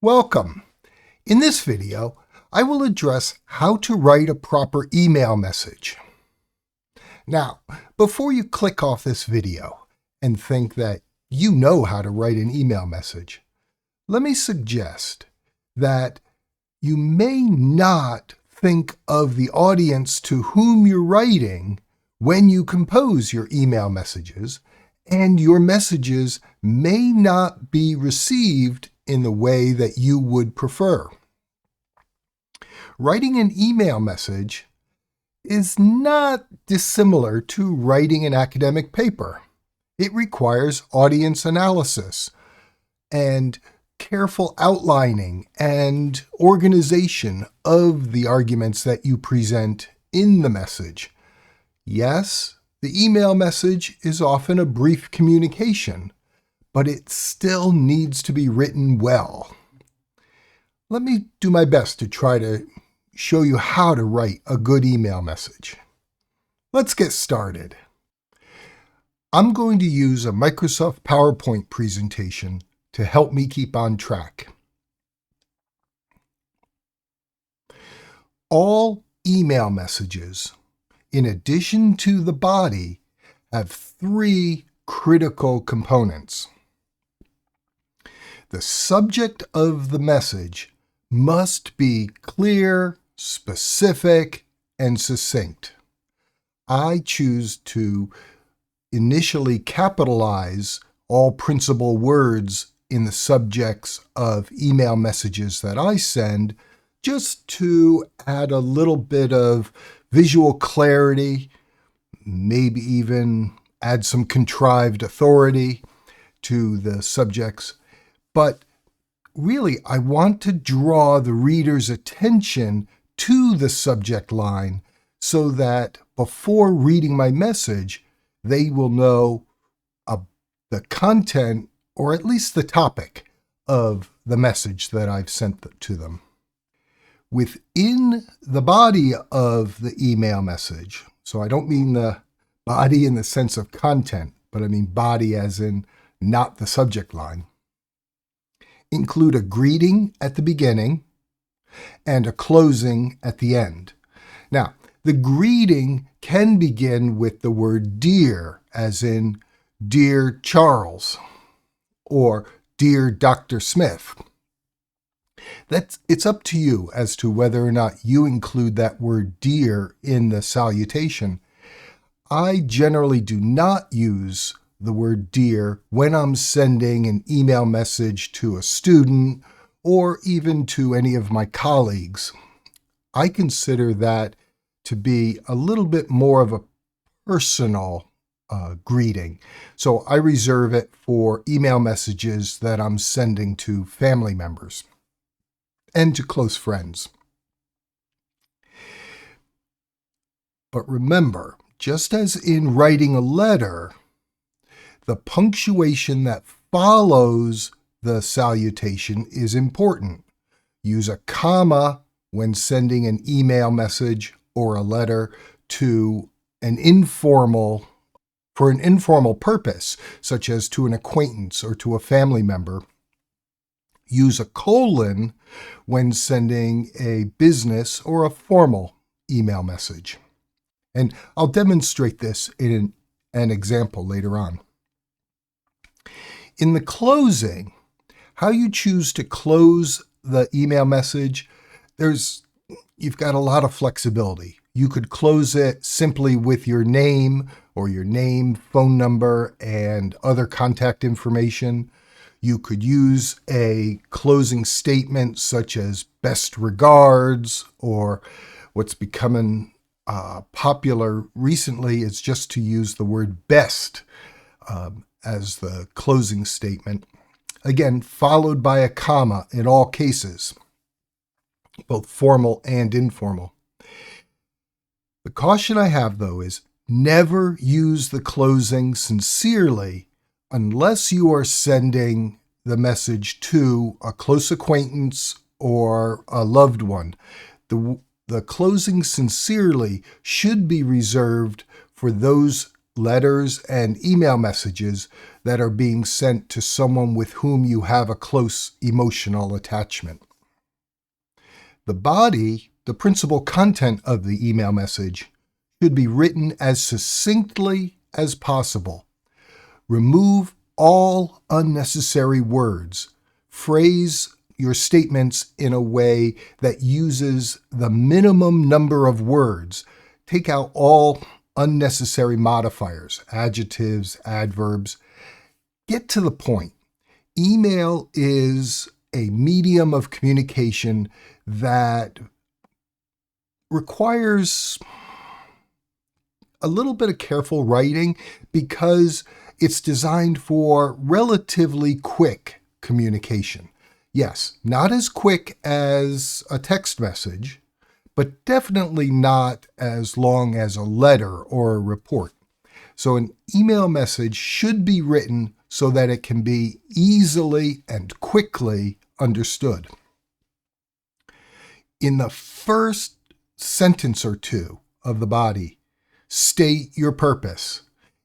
Welcome. In this video, I will address how to write a proper email message. Now, before you click off this video and think that you know how to write an email message, let me suggest that you may not think of the audience to whom you're writing when you compose your email messages, and your messages may not be received in the way that you would prefer. Writing an email message is not dissimilar to writing an academic paper. It requires audience analysis and careful outlining and organization of the arguments that you present in the message. Yes, the email message is often a brief communication, but it still needs to be written well. Let me do my best to try to show you how to write a good email message. Let's get started. I'm going to use a Microsoft PowerPoint presentation to help me keep on track. All email messages, in addition to the body, have three critical components. The subject of the message must be clear, specific, and succinct. I choose to initially capitalize all principal words in the subjects of email messages that I send, just to add a little bit of visual clarity, maybe even add some contrived authority to the subjects. But really, I want to draw the reader's attention to the subject line so that before reading my message, they will know the content, or at least the topic, of the message that I've sent to them. Within the body of the email message, so I don't mean the body in the sense of content, but I mean body as in not the subject line, include a greeting at the beginning and a closing at the end. Now, the greeting can begin with the word dear, as in Dear Charles, or Dear Dr. Smith. It's up to you as to whether or not you include that word dear in the salutation. I generally do not use the word dear when I'm sending an email message to a student or even to any of my colleagues. I consider that to be a little bit more of a personal greeting. So I reserve it for email messages that I'm sending to family members and to close friends. But remember, just as in writing a letter, the punctuation that follows the salutation is important. Use a comma when sending an email message or a letter to for an informal purpose, such as to an acquaintance or to a family member. Use a colon when sending a business or a formal email message. And I'll demonstrate this in an example later on. In the closing, how you choose to close the email message, you've got a lot of flexibility. You could close it simply with your name or your name, phone number, and other contact information. You could use a closing statement such as best regards, or what's becoming popular recently is just to use the word best as the closing statement. Again, followed by a comma in all cases, both formal and informal. The caution I have, though, is never use the closing sincerely unless you are sending the message to a close acquaintance or a loved one. The closing sincerely should be reserved for those letters and email messages that are being sent to someone with whom you have a close emotional attachment. The body, the principal content of the email message, should be written as succinctly as possible. Remove all unnecessary words. Phrase your statements in a way that uses the minimum number of words. Take out all unnecessary modifiers, adjectives, adverbs. Get to the point. Email is a medium of communication that requires a little bit of careful writing because it's designed for relatively quick communication. Yes, not as quick as a text message, but definitely not as long as a letter or a report. So an email message should be written so that it can be easily and quickly understood. In the first sentence or two of the body, state your purpose.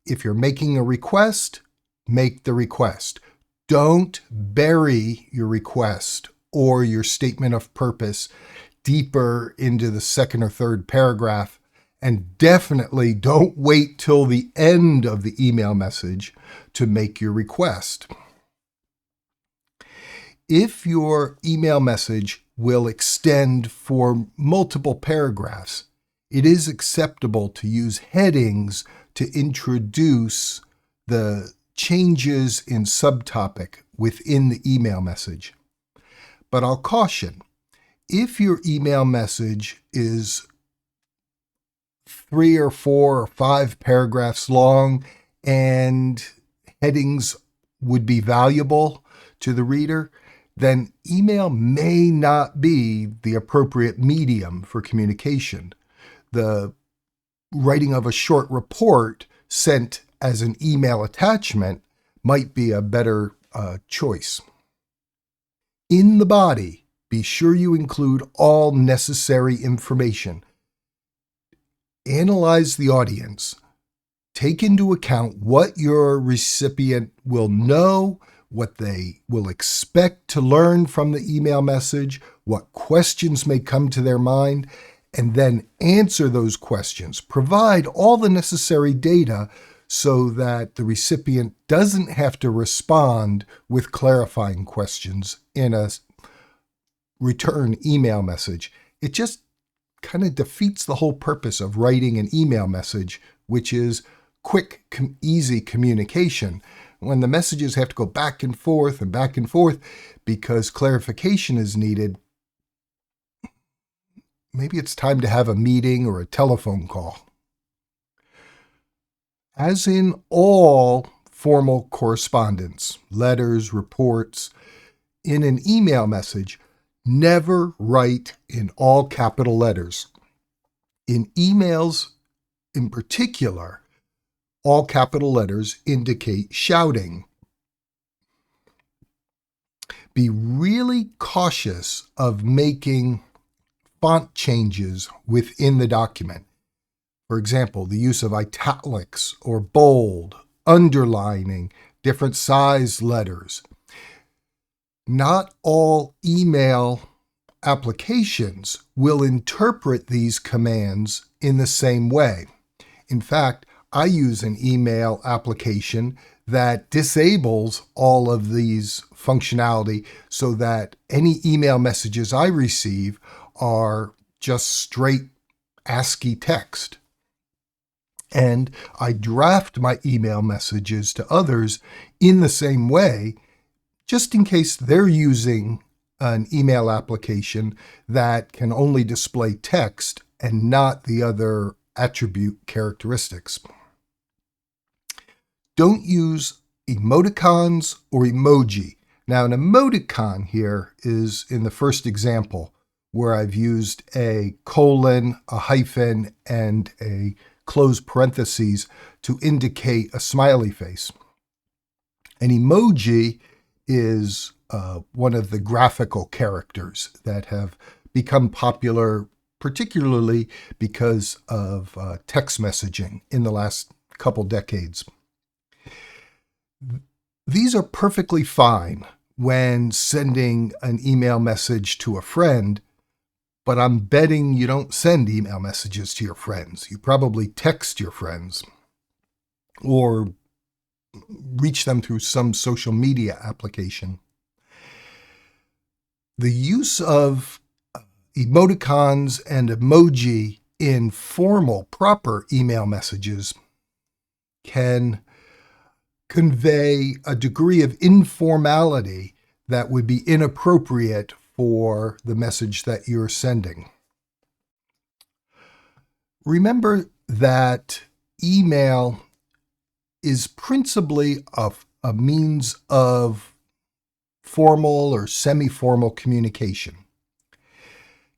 If you're making a request, make the request. Don't bury your request or your statement of purpose deeper into the second or third paragraph, and definitely don't wait till the end of the email message to make your request. If your email message will extend for multiple paragraphs, it is acceptable to use headings to introduce the changes in subtopic within the email message. But I'll caution, if your email message is 3 or 4 or 5 paragraphs long and headings would be valuable to the reader, then email may not be the appropriate medium for communication. The writing of a short report sent as an email attachment might be a better choice. In the body, be sure you include all necessary information. Analyze the audience. Take into account what your recipient will know, what they will expect to learn from the email message, what questions may come to their mind, and then answer those questions. Provide all the necessary data so that the recipient doesn't have to respond with clarifying questions in a return email message. It just kind of defeats the whole purpose of writing an email message, which is quick, easy communication. When the messages have to go back and forth because clarification is needed, maybe it's time to have a meeting or a telephone call. As in all formal correspondence, letters, reports, in an email message, never write in all capital letters. In emails in particular, all capital letters indicate shouting. Be really cautious of making font changes within the document. For example, the use of italics or bold, underlining, different size letters. Not all email applications will interpret these commands in the same way. In fact, I use an email application that disables all of these functionality so that any email messages I receive are just straight ASCII text. And I draft my email messages to others in the same way, just in case they're using an email application that can only display text and not the other attribute characteristics. Don't use emoticons or emoji. Now, an emoticon here is in the first example where I've used a colon, a hyphen, and a closed parentheses to indicate a smiley face. An emoji is one of the graphical characters that have become popular, particularly because of text messaging in the last couple decades. These are perfectly fine when sending an email message to a friend, but I'm betting you don't send email messages to your friends. You probably text your friends or reach them through some social media application. The use of emoticons and emoji in formal, proper email messages can convey a degree of informality that would be inappropriate for the message that you're sending. Remember that email is principally a means of formal or semi-formal communication.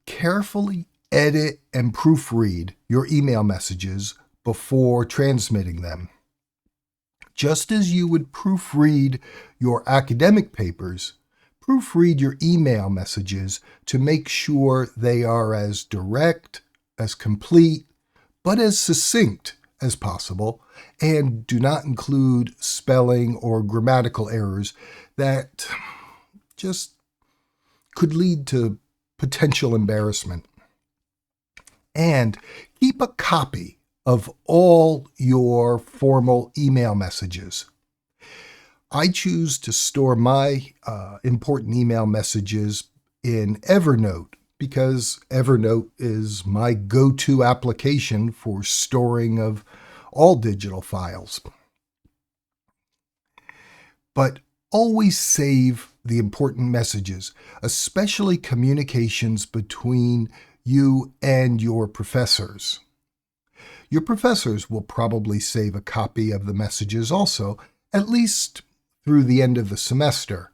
Carefully edit and proofread your email messages before transmitting them. Just as you would proofread your academic papers, proofread your email messages to make sure they are as direct, as complete, but as succinct as possible, and do not include spelling or grammatical errors that just could lead to potential embarrassment. And keep a copy of all your formal email messages. I choose to store my important email messages in Evernote because Evernote is my go-to application for storing of all digital files. But always save the important messages, especially communications between you and your professors. Your professors will probably save a copy of the messages also, at least through the end of the semester.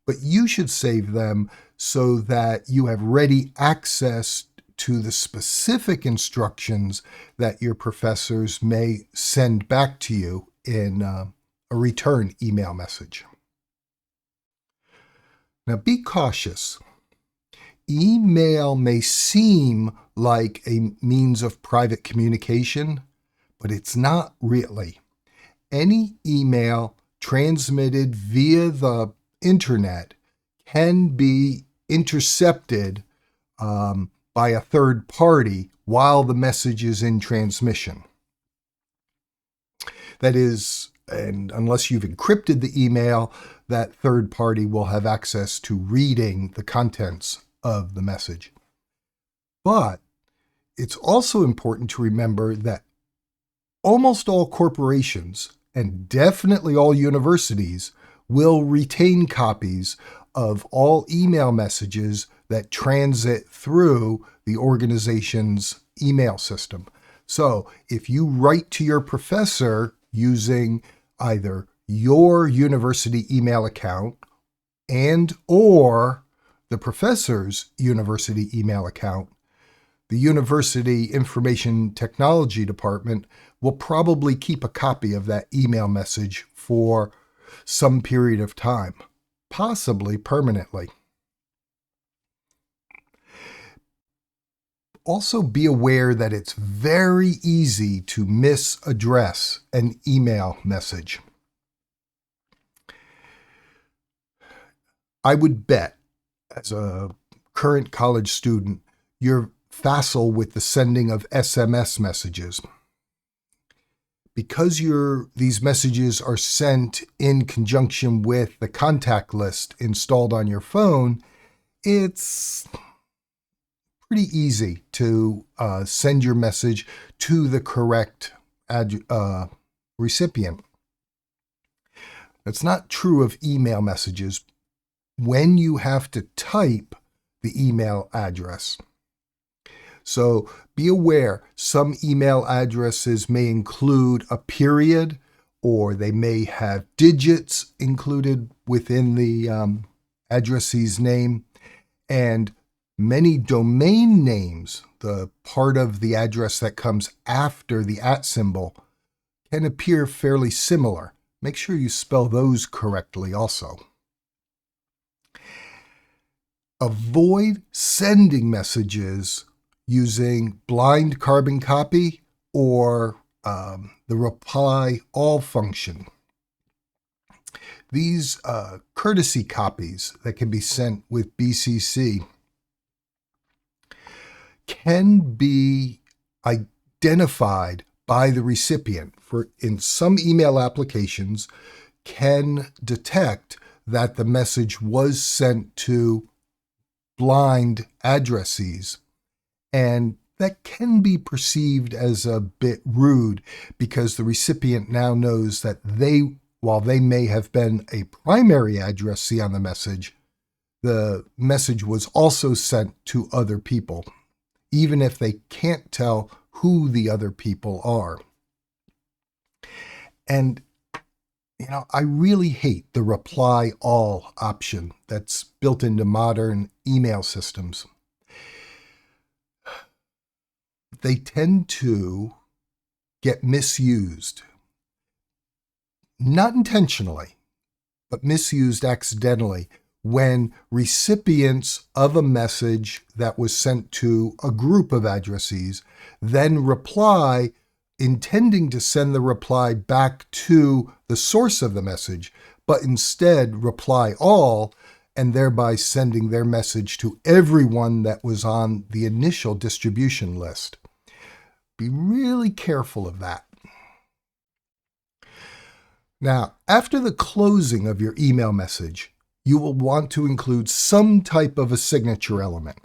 But you should save them so that you have ready access to the specific instructions that your professors may send back to you in a return email message. Now be cautious. Email may seem like a means of private communication, but it's not really. Any email transmitted via the internet can be intercepted by a third party while the message is in transmission. That is, and unless you've encrypted the email, that third party will have access to reading the contents of the message. But it's also important to remember that almost all corporations, and definitely all universities, will retain copies of all email messages that transit through the organization's email system. So if you write to your professor using either your university email account and or the professor's university email account, the University Information Technology Department will probably keep a copy of that email message for some period of time, possibly permanently. Also be aware that it's very easy to misaddress an email message. I would bet, as a current college student, you're facile with the sending of SMS messages. Because these messages are sent in conjunction with the contact list installed on your phone, it's pretty easy to send your message to the correct recipient. That's not true of email messages when you have to type the email address. So be aware, some email addresses may include a period, or they may have digits included within the addressee's name. And many domain names, the part of the address that comes after the @ symbol, can appear fairly similar. Make sure you spell those correctly also. Avoid sending messages using blind carbon copy or the reply all function. These courtesy copies that can be sent with BCC can be identified by the recipient. In some email applications, can detect that the message was sent to blind addressees, and that can be perceived as a bit rude because the recipient now knows that while they may have been a primary addressee on the message was also sent to other people, even if they can't tell who the other people are. And I really hate the reply all option that's built into modern email systems. They tend to get misused, not intentionally, but misused accidentally when recipients of a message that was sent to a group of addressees then reply, intending to send the reply back to the source of the message, but instead reply all, and thereby sending their message to everyone that was on the initial distribution list. Be really careful of that. Now, after the closing of your email message, you will want to include some type of a signature element.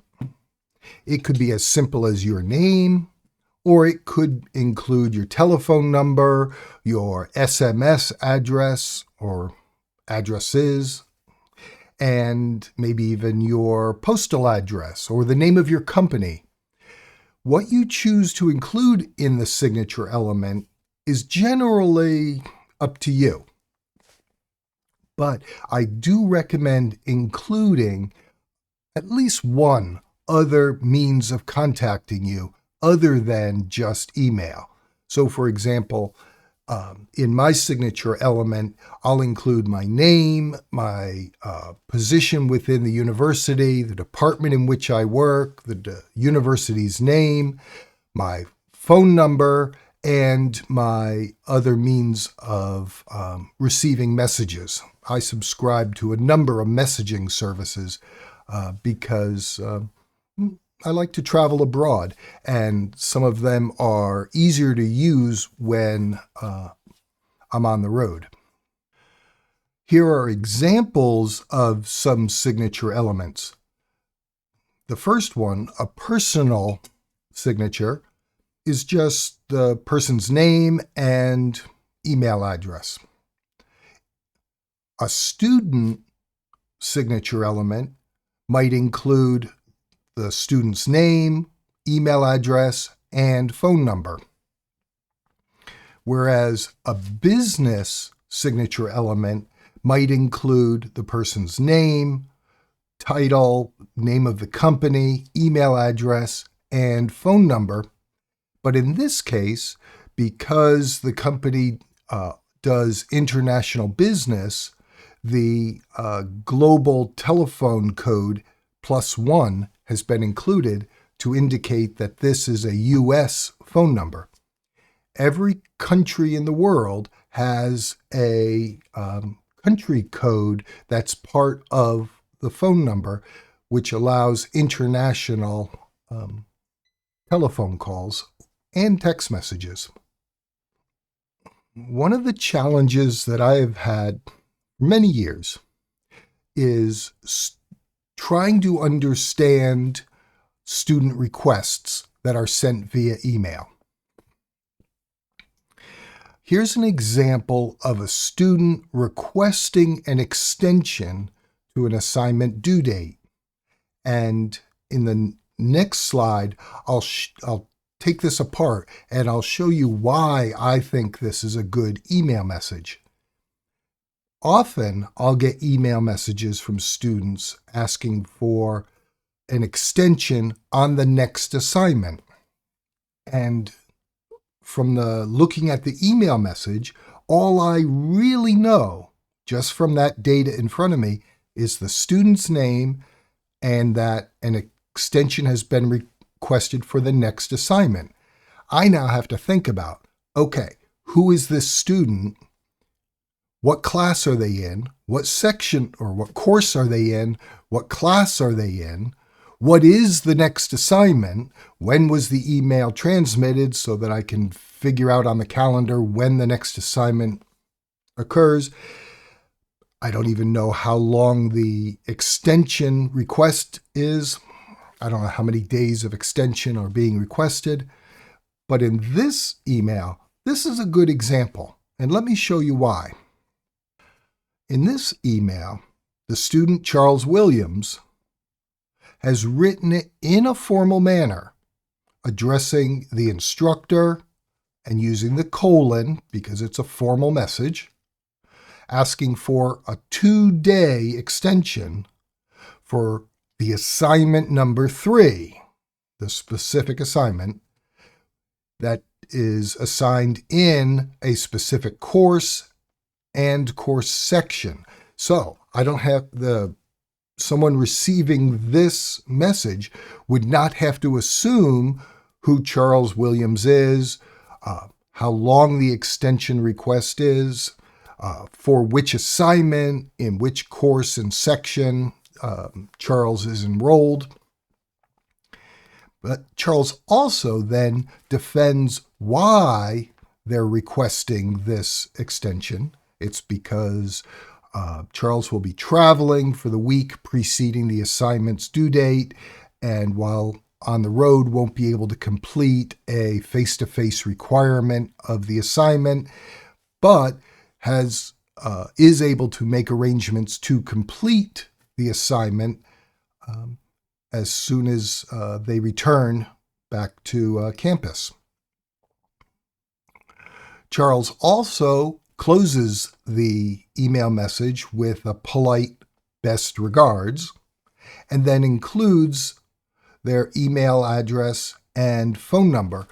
It could be as simple as your name, or it could include your telephone number, your SMS address or addresses, and maybe even your postal address or the name of your company. What you choose to include in the signature element is generally up to you. But I do recommend including at least one other means of contacting you other than just email. So, for example, in my signature element, I'll include my name, my position within the university, the department in which I work, the university's name, my phone number, and my other means of receiving messages. I subscribe to a number of messaging services because I like to travel abroad, and some of them are easier to use when I'm on the road. Here are examples of some signature elements. The first one, a personal signature, is just the person's name and email address. A student signature element might include the student's name, email address, and phone number. Whereas a business signature element might include the person's name, title, name of the company, email address, and phone number. But in this case, because the company does international business, the global telephone code +1 has been included to indicate that this is a U.S. phone number. Every country in the world has a country code that's part of the phone number, which allows international telephone calls and text messages. One of the challenges that I have had for many years is trying to understand student requests that are sent via email. Here's an example of a student requesting an extension to an assignment due date. And in the next slide, I'll take this apart and I'll show you why I think this is a good email message. Often, I'll get email messages from students asking for an extension on the next assignment. And from looking at the email message, all I really know, just from that data in front of me, is the student's name and that an extension has been requested for the next assignment. I now have to think about, okay, who is this student? What class are they in? What section or what course are they in? What class are they in? What is the next assignment? When was the email transmitted so that I can figure out on the calendar when the next assignment occurs? I don't even know how long the extension request is. I don't know how many days of extension are being requested. But in this email, this is a good example. And let me show you why. In this email, the student Charles Williams has written it in a formal manner, addressing the instructor and using the colon because it's a formal message, asking for a 2-day extension for the assignment number 3, the specific assignment that is assigned in a specific course and course section. So I don't have someone receiving this message would not have to assume who Charles Williams is, how long the extension request is, for which assignment, in which course and section Charles is enrolled. But Charles also then defends why they're requesting this extension. It's because Charles will be traveling for the week preceding the assignment's due date, and while on the road won't be able to complete a face-to-face requirement of the assignment, but is able to make arrangements to complete the assignment as soon as they return back to campus. Charles also closes the email message with a polite best regards, and then includes their email address and phone number,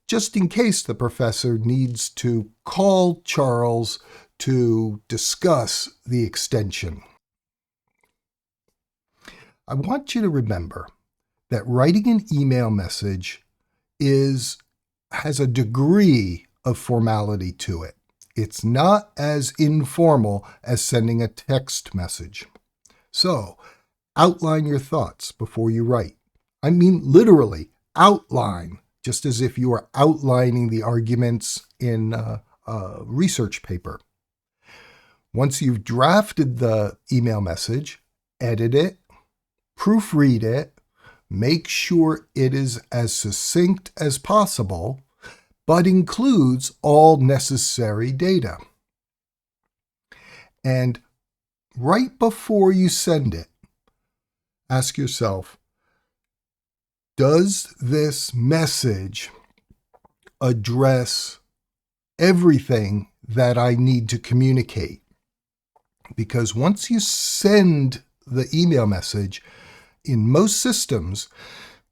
just in case the professor needs to call Charles to discuss the extension. I want you to remember that writing an email message has a degree of formality to it. It's not as informal as sending a text message. So, outline your thoughts before you write. I mean literally, outline, just as if you are outlining the arguments in a research paper. Once you've drafted the email message, edit it, proofread it, make sure it is as succinct as possible, but includes all necessary data. And right before you send it, ask yourself, does this message address everything that I need to communicate? Because once you send the email message, in most systems,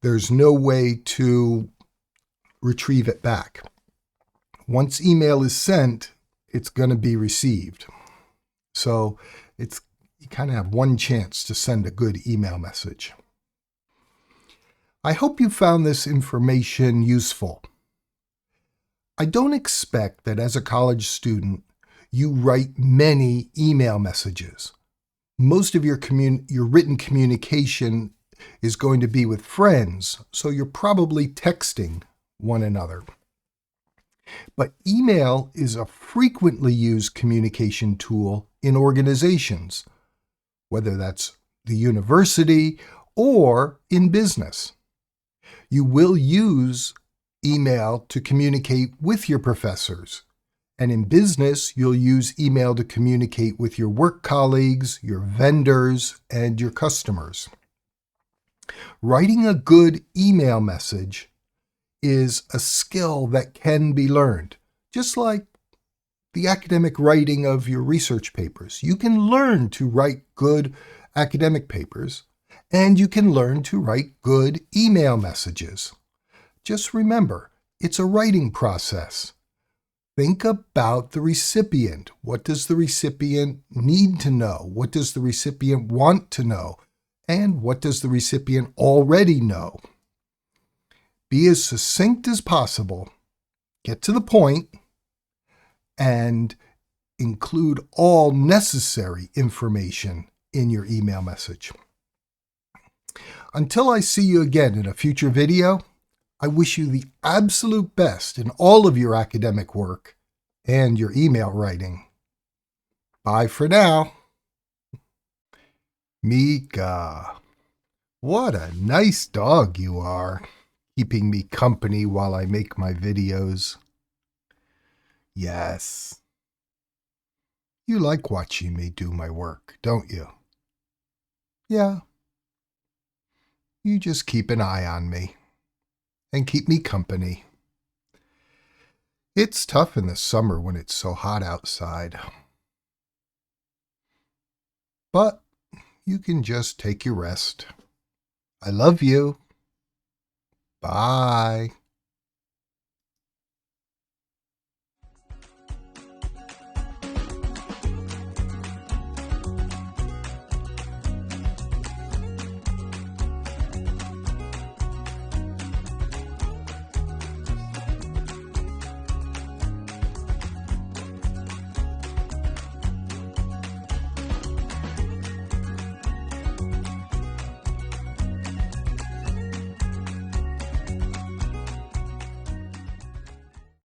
there's no way to retrieve it back. Once email is sent, it's going to be received. So you kind of have one chance to send a good email message. I hope you found this information useful. I don't expect that as a college student, you write many email messages. Most of your written communication is going to be with friends, so you're probably texting one another. But email is a frequently used communication tool in organizations, whether that's the university or in business. You will use email to communicate with your professors. And in business, you'll use email to communicate with your work colleagues, your vendors, and your customers. Writing a good email message is a skill that can be learned, just like the academic writing of your research papers. You can learn to write good academic papers, and you can learn to write good email messages. Just remember, it's a writing process. Think about the recipient. What does the recipient need to know? What does the recipient want to know? And what does the recipient already know? Be as succinct as possible. Get to the point. and include all necessary information in your email message. Until I see you again in a future video, I wish you the absolute best in all of your academic work and your email writing. Bye for now. Mika, what a nice dog you are, keeping me company while I make my videos. Yes. You like watching me do my work, don't you? Yeah. You just keep an eye on me and keep me company. It's tough in the summer when it's so hot outside. But you can just take your rest. I love you. Bye.